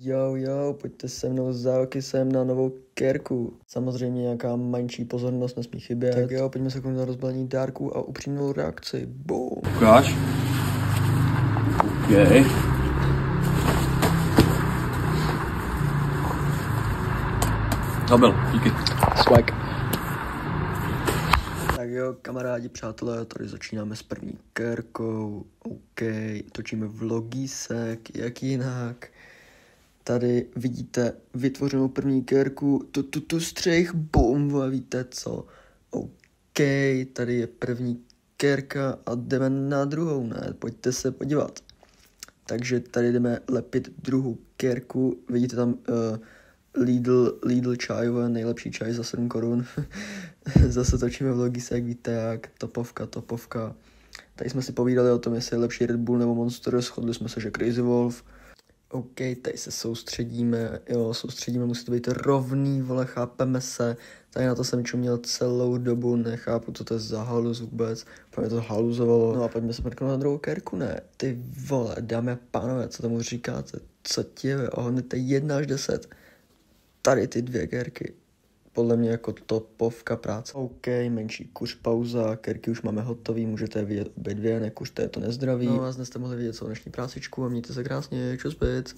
Jo, pojďte se mnou za roky sem na novou kérku. Samozřejmě nějaká menší pozornost nesmí chybět. Tak jo, pojďme se kouknout na rozbalení dárků a upřímnou reakci. Boom. Ukáž? OK. Zabil, díky. Swag. Tak jo, kamarádi, přátelé, tady začínáme s první kérkou. OK, točíme vlogísek, jak jinak. Tady vidíte vytvořenou první kérku, tu střih, bum, a víte co? OK, tady je první kérka a jdeme na druhou, ne? Pojďte se podívat. Takže tady jdeme lepit druhou kérku, vidíte tam Lidl čajové, nejlepší čaj za 7 korun. Zase točíme vlogy, jak víte, jak topovka. Tady jsme si povídali o tom, jestli je lepší Red Bull nebo Monster, shodli jsme se, že Crazy Wolf. OK, tady se soustředíme, musí to být rovný, vole, chápeme se. Tady na to jsem čuměl celou dobu, nechápu, co to je za haluz vůbec, mě to haluzovalo. No a pojďme se mrknout na druhou kérku, ne? Ty vole, dámy a pánové, co tomu říkáte? Co ti je, ohodnete 1 až 10. Tady ty 2 kérky. Podle mě jako topovka práce. OK, menší kuř pauza, kérky už máme hotový, můžete je vidět obě dvě, nekuřte, je to nezdraví. No a dnes jste mohli vidět celou dnešní prácičku a mějte se krásně, čus byt.